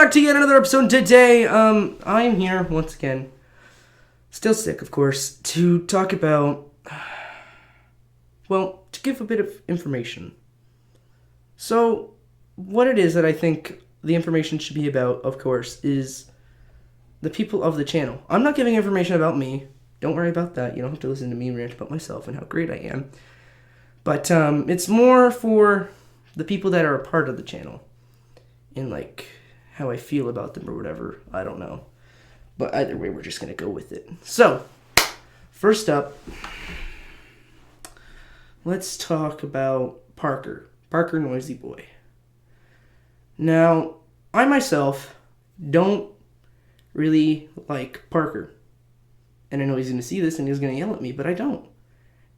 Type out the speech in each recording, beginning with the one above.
back to yet another episode today. I'm here once again, still sick, of course, to talk about, well, to give a bit of information. So, what it is that I think the information should be about, of course, is the people of the channel. I'm not giving information about me. Don't worry about that. You don't have to listen to me rant about myself and how great I am. But it's more for the people that are a part of the channel. And, like, how I feel about them or whatever. I don't know. But either way, we're just going to go with it. So, first up, let's talk about Parker. Parker Noisy Boy. Now, I myself don't really like Parker. And I know he's going to see this and he's going to yell at me, but I don't.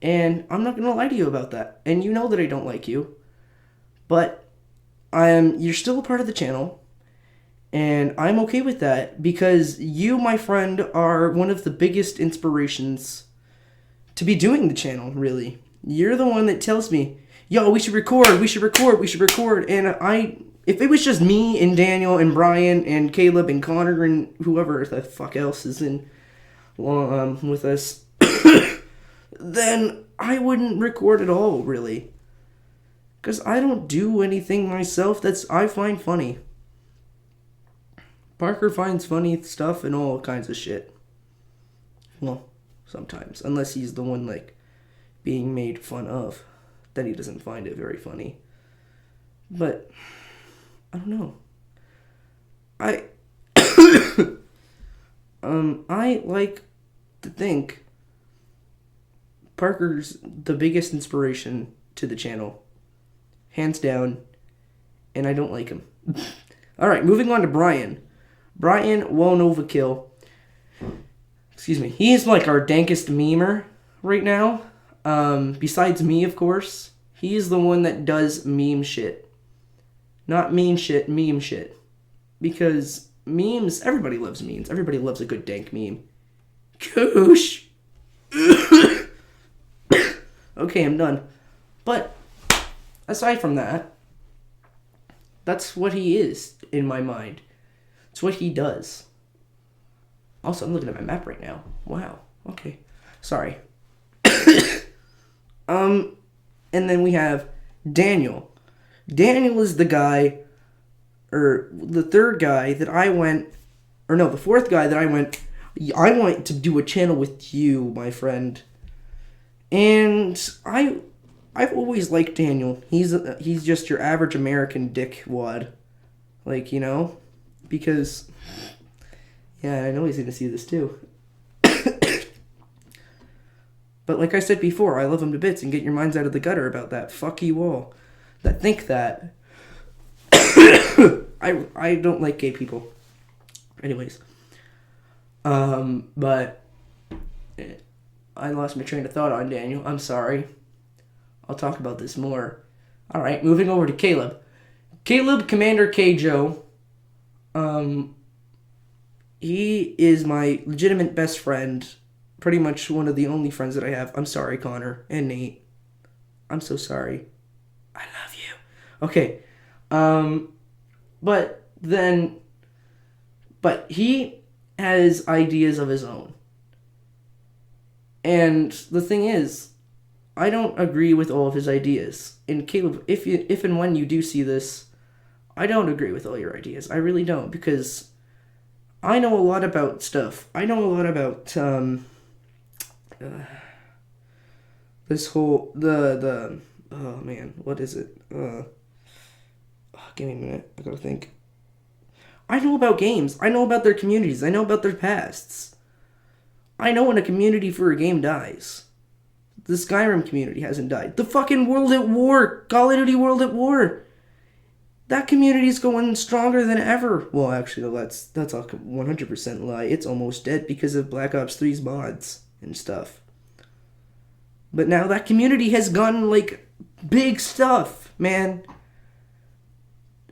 And I'm not going to lie to you about that. And you know that I don't like you. But you're still a part of the channel, and I'm okay with that because you, my friend, are one of the biggest inspirations to be doing the channel, really. You're the one that tells me, yo, we should record, and if it was just me and Daniel and Brian and Caleb and Connor and whoever the fuck else is in with us, then I wouldn't record at all, really. Because I don't do anything myself I find funny. Parker finds funny stuff and all kinds of shit. Well, sometimes. Unless he's the one, like, being made fun of. Then he doesn't find it very funny. But, I don't know. I like to think Parker's the biggest inspiration to the channel. Hands down. And I don't like him. Alright, moving on to Brian. Brian won't overkill. Excuse me. He is like our dankest memer right now. Besides me, of course. He is the one that does meme shit. Not mean shit, meme shit. Because memes, everybody loves memes. Everybody loves a good dank meme. Goosh. Okay, I'm done. But aside from that, that's what he is in my mind. It's what he does. Also, I'm looking at my map right now. Wow. Okay. Sorry. And then we have Daniel. Daniel is the guy, or the third guy that the fourth guy that I want to do a channel with you, my friend. And I've always liked Daniel. He's just your average American dickwad. Like, you know? Because, yeah, I know he's going to see this too. But like I said before, I love him to bits, and get your minds out of the gutter about that. Fuck you all that think that. I don't like gay people. Anyways. But I lost my train of thought on Daniel. I'm sorry. I'll talk about this more. Alright, moving over to Caleb. Caleb Commander K-Joe. He is my legitimate best friend. Pretty much one of the only friends that I have. I'm sorry, Connor and Nate. I'm so sorry. I love you. Okay. But he has ideas of his own. And the thing is, I don't agree with all of his ideas. And Caleb, if and when you do see this, I don't agree with all your ideas. I really don't, because I know a lot about stuff. I know a lot about this whole the oh man, what is it? Give me a minute. I gotta think. I know about games. I know about their communities. I know about their pasts. I know when a community for a game dies. The Skyrim community hasn't died. The fucking World at War, Call of Duty World at War. That community's going stronger than ever. Well, actually, no, that's a 100% lie. It's almost dead because of Black Ops 3's mods and stuff. But now that community has gone, like, big stuff, man.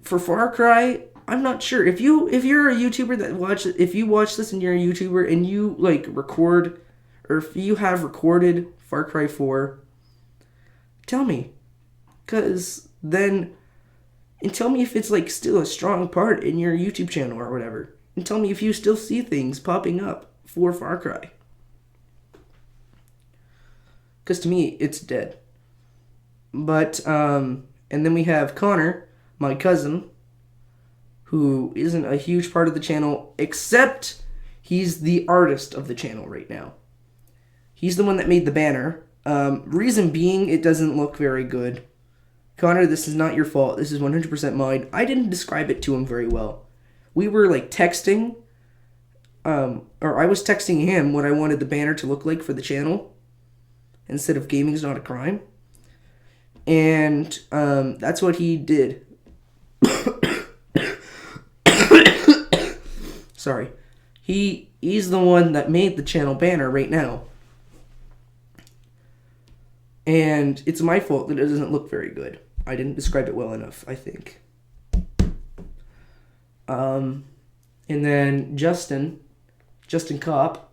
For Far Cry, I'm not sure. If you're a YouTuber if you watch this and you're a YouTuber and you, like, record, or if you have recorded Far Cry 4, tell me. Because then And tell me if it's like still a strong part in your YouTube channel or whatever. And tell me if you still see things popping up for Far Cry. Because to me, it's dead. But, and then we have Connor, my cousin, who isn't a huge part of the channel, except he's the artist of the channel right now. He's the one that made the banner. Reason being, it doesn't look very good. Connor, this is not your fault. This is 100% mine. I didn't describe it to him very well. We were like texting, or I was texting him what I wanted the banner to look like for the channel, instead of gaming's not a crime. And that's what he did. Sorry. He's the one that made the channel banner right now. And it's my fault that it doesn't look very good. I didn't describe it well enough, I think. And then Justin Kopp.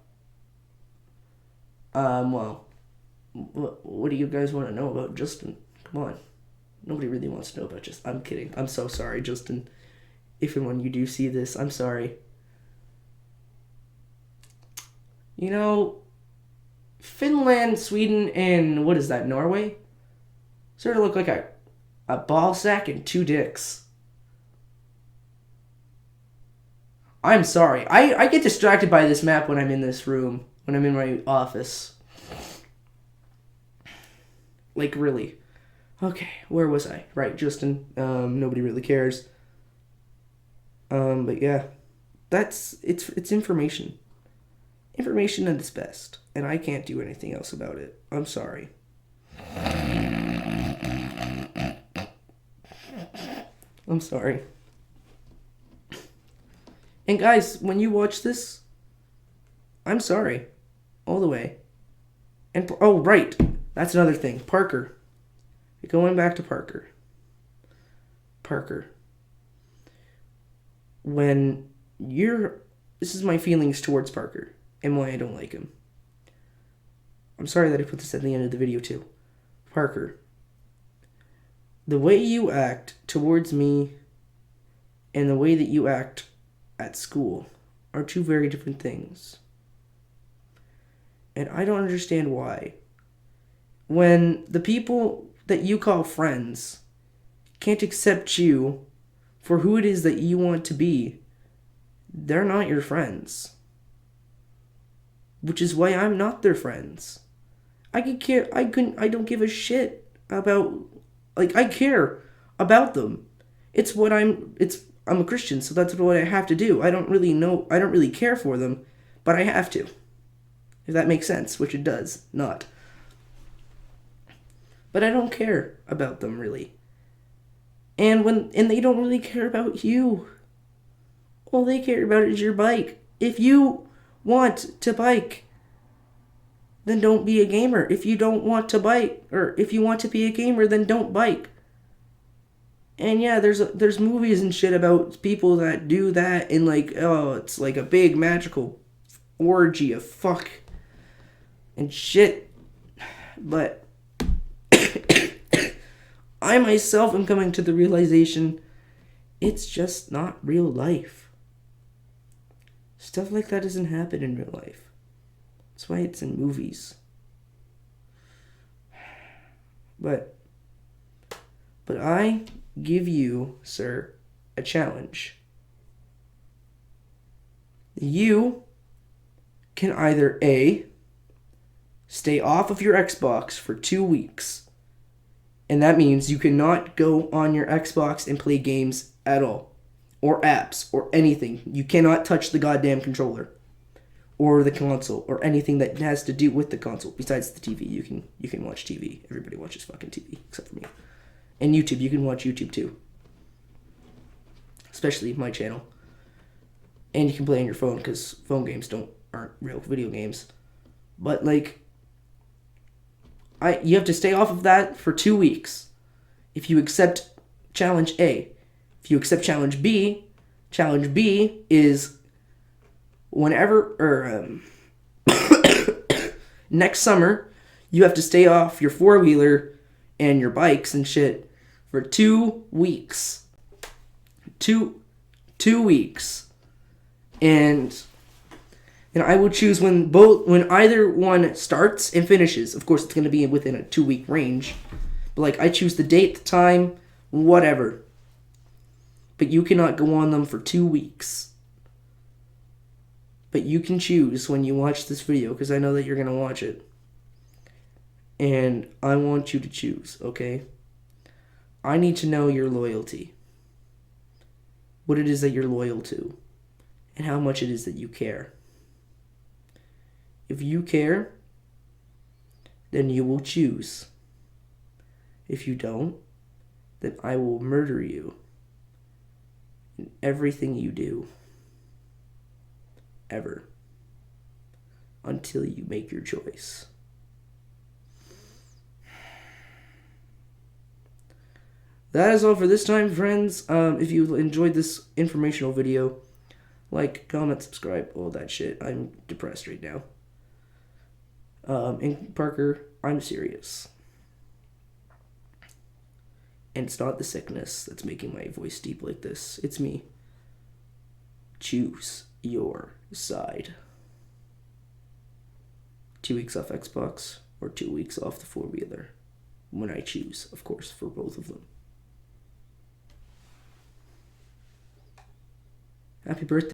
Well, what do you guys want to know about Justin? Come on. Nobody really wants to know about Justin. I'm kidding. I'm so sorry, Justin. If and when you do see this, I'm sorry. You know, Finland, Sweden, and what is that, Norway? Sort of look like a ball sack and two dicks. I'm sorry. I get distracted by this map when I'm in this room, when I'm in my office. Like, really. Okay, where was I? Right, Justin. Nobody really cares. But yeah. It's information. Information at its best. And I can't do anything else about it. I'm sorry. I'm sorry. And guys, when you watch this, I'm sorry. All the way. And, oh, right. That's another thing. Parker. Going back to Parker. When this is my feelings towards Parker and why I don't like him. I'm sorry that I put this at the end of the video too. Parker. The way you act towards me and the way that you act at school are two very different things. And I don't understand why. When the people that you call friends can't accept you for who it is that you want to be, they're not your friends. Which is why I'm not their friends. I don't give a shit about, like, I care about them. I'm a Christian, so that's what I have to do. I don't really care for them, but I have to. If that makes sense, which it does not. But I don't care about them, really. And they don't really care about you. All they care about is your bike. If you want to bike, then don't be a gamer. If you don't want to bike, or if you want to be a gamer, then don't bike. And yeah, there's movies and shit about people that do that, and like, oh, it's like a big magical orgy of fuck and shit. But I myself am coming to the realization it's just not real life. Stuff like that doesn't happen in real life. That's why it's in movies. But I give you, sir, a challenge. You can either A, stay off of your Xbox for 2 weeks. And that means you cannot go on your Xbox and play games at all. Or apps, or anything. You cannot touch the goddamn controller. Or the console, or anything that has to do with the console. Besides the TV, you can watch TV. Everybody watches fucking TV, except for me. And YouTube, you can watch YouTube too. Especially my channel. And you can play on your phone, because phone games aren't real video games. But like, you have to stay off of that for 2 weeks. If you accept challenge A. If you accept challenge B is whenever, next summer, you have to stay off your four-wheeler and your bikes and shit for 2 weeks. 2 weeks, and I will choose when either one starts and finishes. Of course, it's going to be within a 2-week range, but like I choose the date, the time, whatever. But you cannot go on them for 2 weeks. But you can choose when you watch this video, because I know that you're going to watch it. And I want you to choose, okay? I need to know your loyalty. What it is that you're loyal to. And how much it is that you care. If you care, then you will choose. If you don't, then I will murder you in everything you do. Ever. Until you make your choice. That is all for this time, friends. If you enjoyed this informational video, like, comment, subscribe, all that shit. I'm depressed right now. And Parker, I'm serious. And it's not the sickness that's making my voice deep like this. It's me. Choose your side. 2 weeks off Xbox or 2 weeks off the four-wheeler. When I choose, of course, for both of them. Happy birthday.